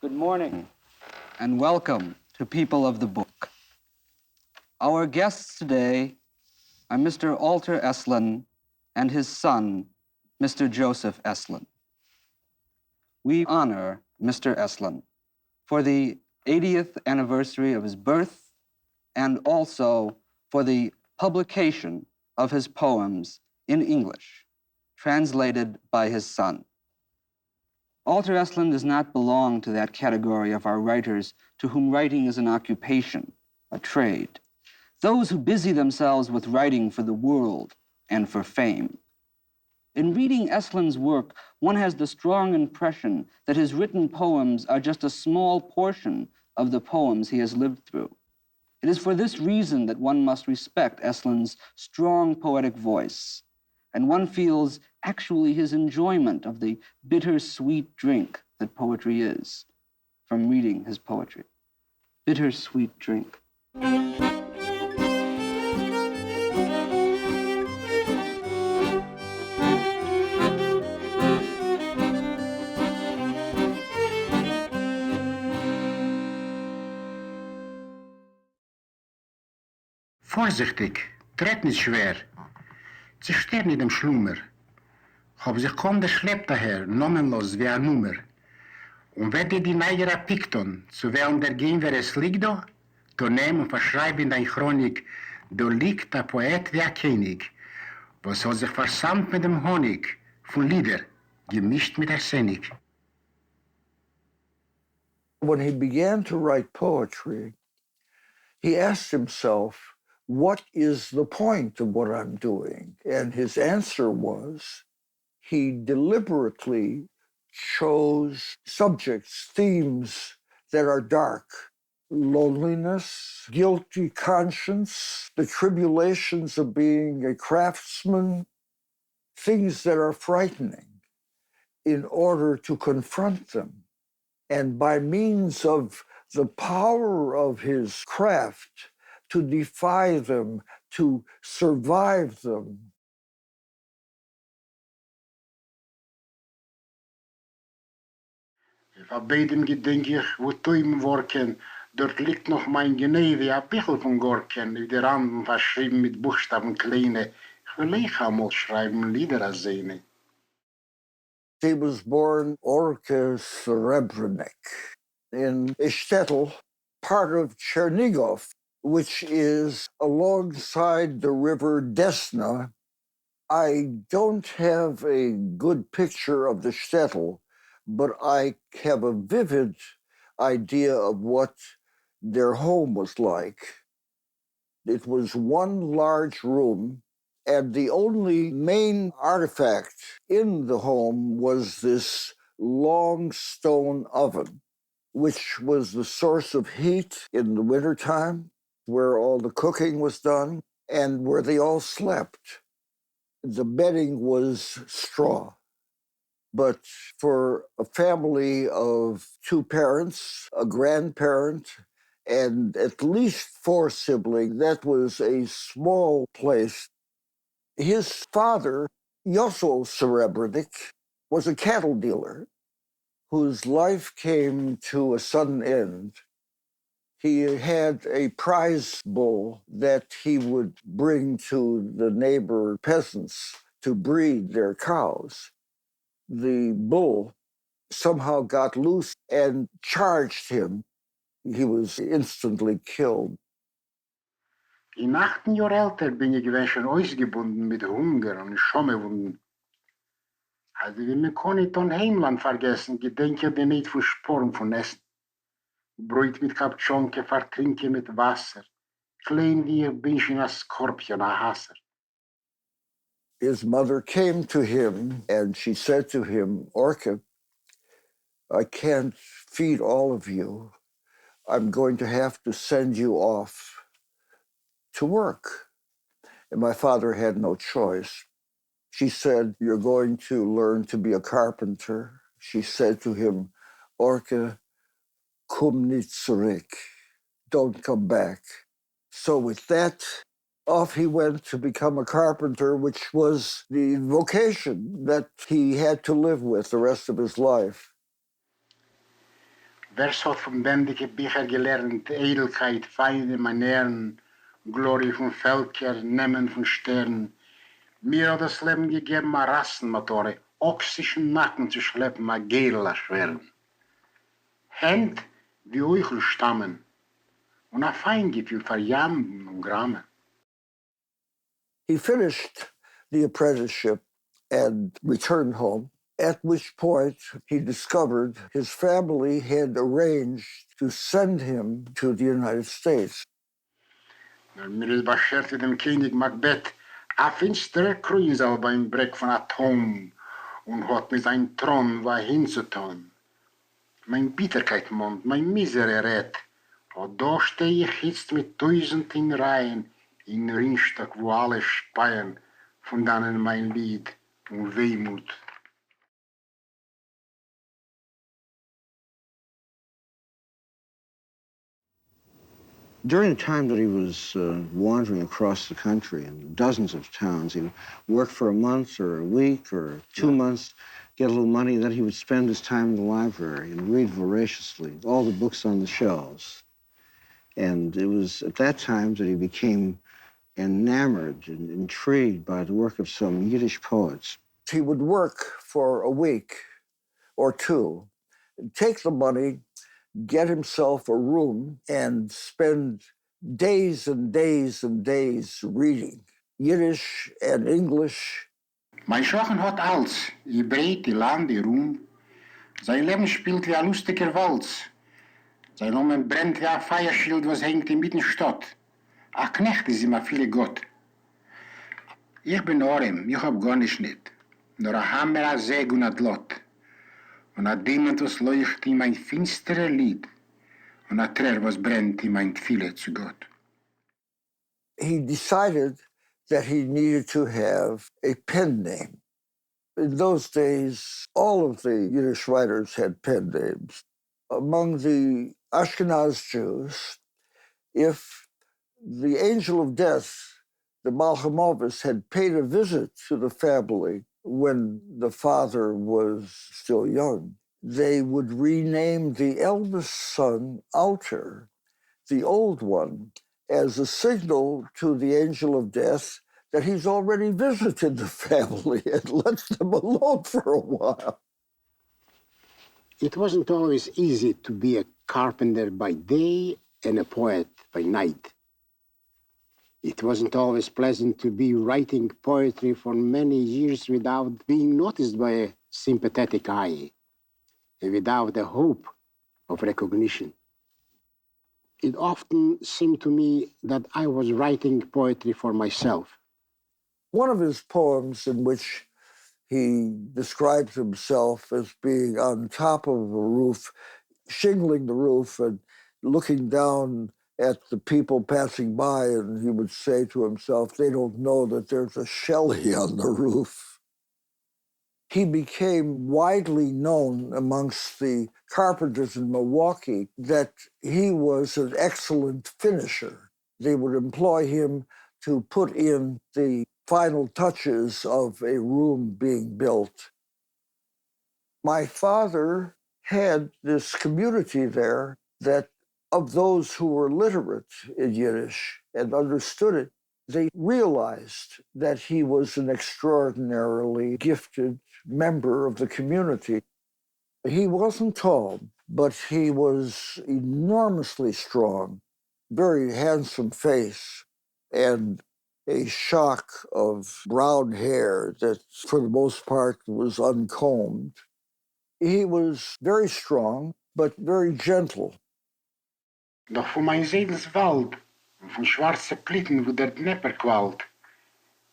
Good morning, and welcome to People of the Book. Our guests today are Mr. Alter Esselin and his son, Mr. Joseph Esselin. We honor Mr. Esselin for the 80th anniversary of his birth and also for the publication of his poems in English, translated by his son. Alter Esselin does not belong to that category of our writers to whom writing is an occupation, a trade. Those who busy themselves with writing for the world and for fame. In reading Esselin's work, one has the strong impression that his written poems are just a small portion of the poems he has lived through. It is for this reason that one must respect Esselin's strong poetic voice, and one feels actually his enjoyment of the bitter-sweet drink that poetry is from reading his poetry. Bitter-sweet drink. Vorsichtig, tritt nicht schwer. Zerstört nicht im Schlummer. Hab sich kaum der Schlepp daher, namenlos wie eine Nummer. Und wenn dir die Neiger Pikton, zu wählen der gehen, wer es liegt da, dann nehm und verschreib in dein Chronik, da liegt der Poet wie ein König, was hat sich versammelt mit dem Honig von Lieder, gemischt mit Arsenik. When he began to write poetry, he asked himself, what is the point of what I'm doing? And his answer was, he deliberately chose subjects, themes that are dark. Loneliness, guilty conscience, the tribulations of being a craftsman, things that are frightening, in order to confront them. And by means of the power of his craft, to defy them, to survive them. Auf beidem gedenk ich, wo Tümen worken, dort liegt noch mein Geneve, ein Pichel von Gorken, wie der Randen verschrieben mit Buchstaben kleine. Ich will ich einmal schreiben, Lieder als seine. He was born Orkeh Serebrenik in a shtetl, part of Tchernigov, which is alongside the river Desna. I don't have a good picture of the shtetl, but I have a vivid idea of what their home was like. It was one large room, and the only main artifact in the home was this long stone oven, which was the source of heat in the wintertime, where all the cooking was done, and where they all slept. The bedding was straw. But for a family of two parents, a grandparent, and at least four siblings, that was a small place. His father, Yosl Serebrenik, was a cattle dealer whose life came to a sudden end. He had a prize bull that he would bring to the neighbor peasants to breed their cows. The bull somehow got loose and charged him. He was instantly killed. In 18 Jahren älter bin ich gewesen schon ausgebunden mit Hunger und Schommewunden. Also wie man kann nicht an Heimland vergessen, gedenke ich nicht für Sporen von Essen. Brot mit Kapchonke vertrinke mit Wasser. Klein wie ich bin schon ein Skorpion, ein Hasser. His mother came to him and she said to him, Orkeh, I can't feed all of you. I'm going to have to send you off to work. And my father had no choice. She said, you're going to learn to be a carpenter. She said to him, Orkeh, komm nicht zurück. Don't come back. So with that, off he went to become a carpenter, which was the vocation that he had to live with the rest of his life. Vers hat vom bändige Bücher gelernt, Edelkeit, feine Manieren, Glorie von Völker, Nehmen von Sternen. Mir hat das Leben gegeben, a Rassenmotore, oxischen Nacken zu schleppen, a Gerla schweren. Händ wie Euchel stammen und a Feingefühl für Jamben und Grammen. He finished the apprenticeship and returned home, at which point he discovered his family had arranged to send him to the United States. Mir ist beschert dem König Macbeth, a finsterer Kruisal beim Breck von Atom und hat mit sein Thron war hinzutun. Mein Bitterkeit Mond, mein Misere rät, und da steh ich jetzt mit 1000 in Reihen, in Ringstock, wo alle speien, von dannen mein Lied und Wehmut. During the time that he was wandering across the country in dozens of towns, he would work for a month or a week or 2 months, get a little money, then he would spend his time in the library and read voraciously all the books on the shelves. And it was at that time that he became enamored and intrigued by the work of some Yiddish poets. He would work for a week or two, take the money, get himself a room, and spend days and days and days reading Yiddish and English. Mein Schochen hat alles, die Breit, die Land, die Ruhm. Sein Leben spielt wie ein lustiger Walz. Sein Name brennt wie ein Feierschild, was hängt in mitten Stadt. A Knecht ist immer viele Gott. Ich bin Orem, ich hab gar nicht. Nur a Hammer, a Säg und a Dlott. Und a Dämon, was leucht in mein finstere Lied. Und a Trär, was brennt in mein Gefühle zu Gott. He decided that he needed to have a pen name. In those days, all of the Yiddish writers had pen names. Among the Ashkenaz Jews, if the angel of death, the Malchamovis, had paid a visit to the family when the father was still young, they would rename the eldest son Alter, the old one, as a signal to the angel of death that he's already visited the family and lets them alone for a while. It wasn't always easy to be a carpenter by day and a poet by night. It wasn't always pleasant to be writing poetry for many years without being noticed by a sympathetic eye, and without the hope of recognition. It often seemed to me that I was writing poetry for myself. One of his poems in which he describes himself as being on top of a roof, shingling the roof and looking down at the people passing by, and he would say to himself, they don't know that there's a Shelley on the roof. He became widely known amongst the carpenters in Milwaukee that he was an excellent finisher. They would employ him to put in the final touches of a room being built. My father had this community there that of those who were literate in Yiddish and understood it, they realized that he was an extraordinarily gifted member of the community. He wasn't tall, but he was enormously strong, very handsome face, and a shock of brown hair that, for the most part, was uncombed. He was very strong, but very gentle. Doch von mein Sedelswald und von schwarze Plitten, wo der Dnepper quallt,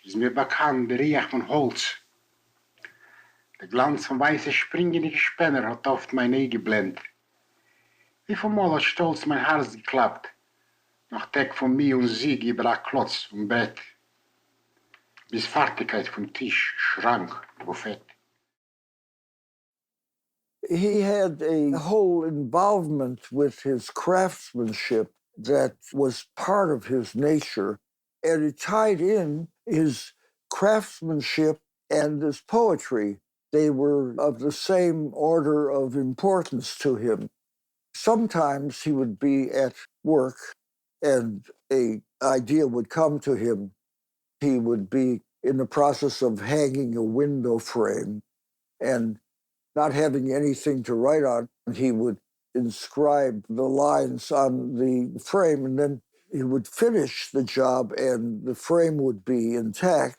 ist mir bekannt der Riech von Holz. Der Glanz von weiße springende Spänner hat oft mein Ei geblendet. Wie vom Mal hat stolz mein Herz geklappt, noch Tag von mir und Sieg über ein Klotz und Brett, bis Fertigkeit von Tisch, Schrank, Buffett. He had a whole involvement with his craftsmanship that was part of his nature, and it tied in his craftsmanship and his poetry. They were of the same order of importance to him. Sometimes he would be at work and an idea would come to him. He would be in the process of hanging a window frame and not having anything to write on. He would inscribe the lines on the frame, and then he would finish the job and the frame would be intact.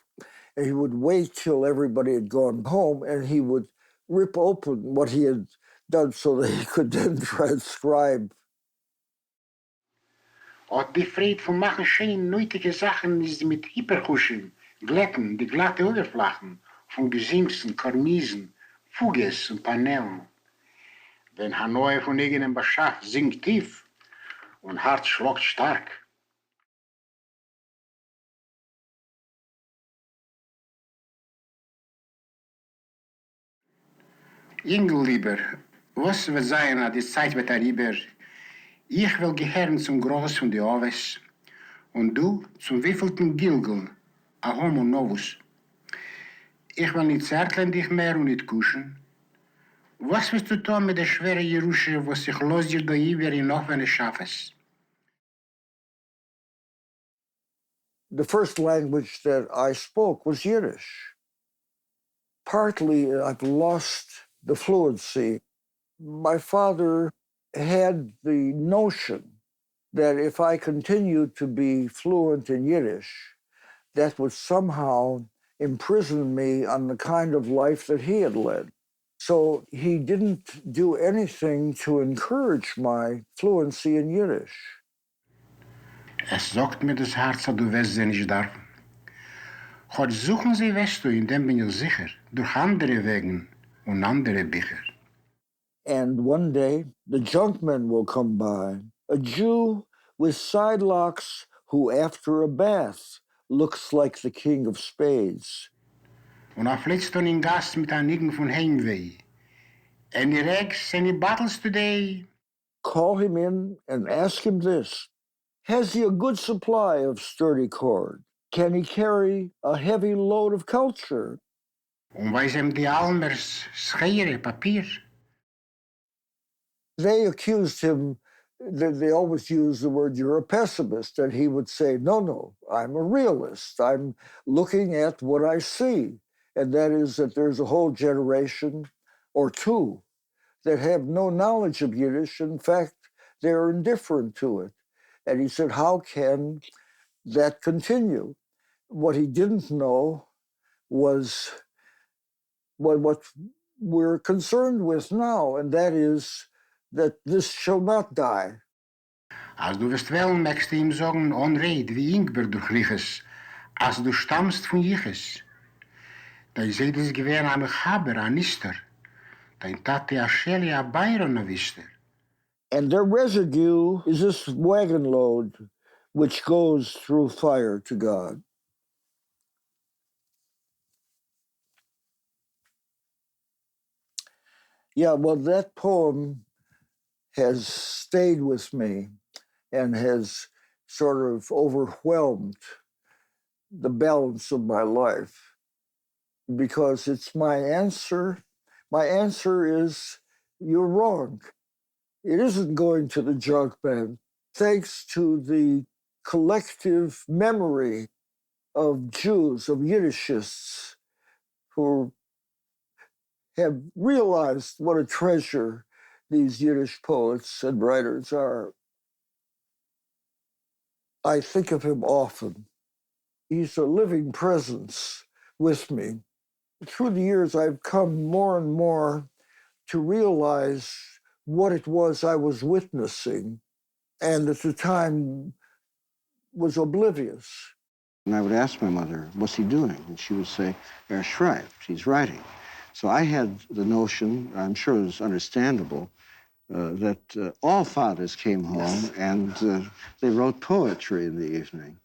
And he would wait till everybody had gone home and he would rip open what he had done so that he could then transcribe. Und die Freude von machen schön nötige Sachen ist mit Hyperkuschen, Glätten, die glatte Oberflächen, von Gesingsen, Karmisen, Fuges und Panelen. Wenn Hanoi von irgendeinem Beschaff singt tief und Herz schlägt stark. Ingel lieber, was wird sein, an die Zeit wird lieber? Ich will gehören zum Groß von die Oves und du zum wievielten Gilgel, a Homo Novus. Ich will nicht zärteln dich mehr und nicht kuschen. Was willst du tun mit der schweren Jerusche, was sich los dir da über in noch wenn es schaffest? The first language that I spoke was Yiddish. Partly, I've lost the fluency. My father had the notion that if I continued to be fluent in Yiddish, that would somehow imprison me on the kind of life that he had led. So he didn't do anything to encourage my fluency in Yiddish. Es sagt mir das Herz, du wirst sie nicht darf. Gott suchen sie, weißt du, in dem bin ich sicher, durch andere Wegen und andere Bücher. And one day, the junkman will come by, a Jew with side locks who, after a bath, looks like the king of spades. Und flitzt dann in Gast mit einigen von Heimweh. Any rags, any battles today? Call him in and ask him this. Has he a good supply of sturdy cord? Can he carry a heavy load of culture? Und weiß die Almers, Schere, Papier? They accused him, they always use the word, you're a pessimist. And he would say, no, I'm a realist. I'm looking at what I see. And that is that there's a whole generation or two that have no knowledge of Yiddish. In fact, they're indifferent to it. And he said, how can that continue? What he didn't know was what we're concerned with now, and that is that this shall not die. Als du wirst wel, möchtest du ihm sagen, onred, wie Ingber durch Liches, als du stammst von Jiches. Da seht es gewähren am Chaber, an Ister, dein Tate a Shelley a Bayron a Wister. And their residue is this wagon load which goes through fire to God. Yeah, well, that poem has stayed with me and has sort of overwhelmed the balance of my life because it's my answer. My answer is, you're wrong. It isn't going to the junk man. Thanks to the collective memory of Jews, of Yiddishists, who have realized what a treasure these Yiddish poets and writers are. I think of him often. He's a living presence with me. Through the years, I've come more and more to realize what it was I was witnessing, and at the time was oblivious. And I would ask my mother, what's he doing? And she would say, schreibt, he's writing. So I had the notion, I'm sure it was understandable, that all fathers came home and they wrote poetry in the evening.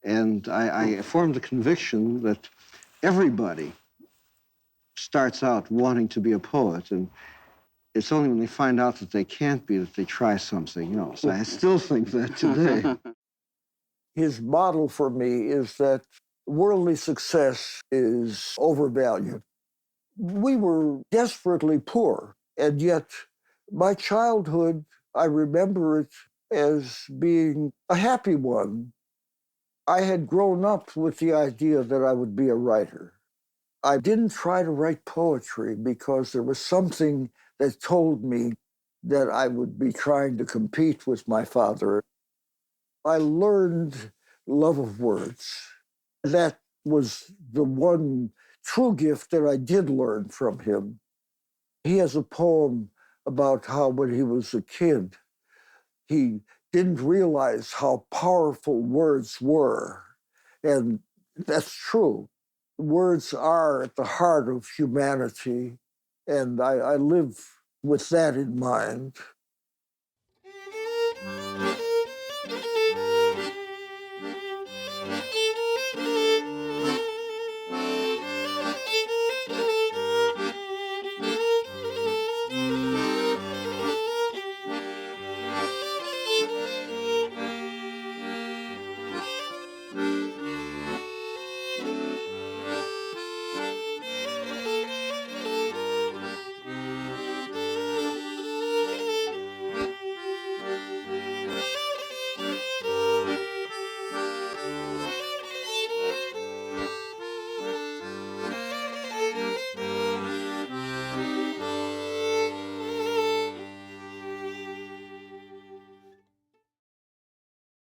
And I formed the conviction that everybody starts out wanting to be a poet, and it's only when they find out that they can't be that they try something else. I still think that today. His model for me is that worldly success is overvalued. We were desperately poor, and yet my childhood, I remember it as being a happy one. I had grown up with the idea that I would be a writer. I didn't try to write poetry because there was something that told me that I would be trying to compete with my father. I learned love of words. That was the one true gift that I did learn from him. He has a poem about how when he was a kid, he didn't realize how powerful words were. And that's true. Words are at the heart of humanity. And I live with that in mind.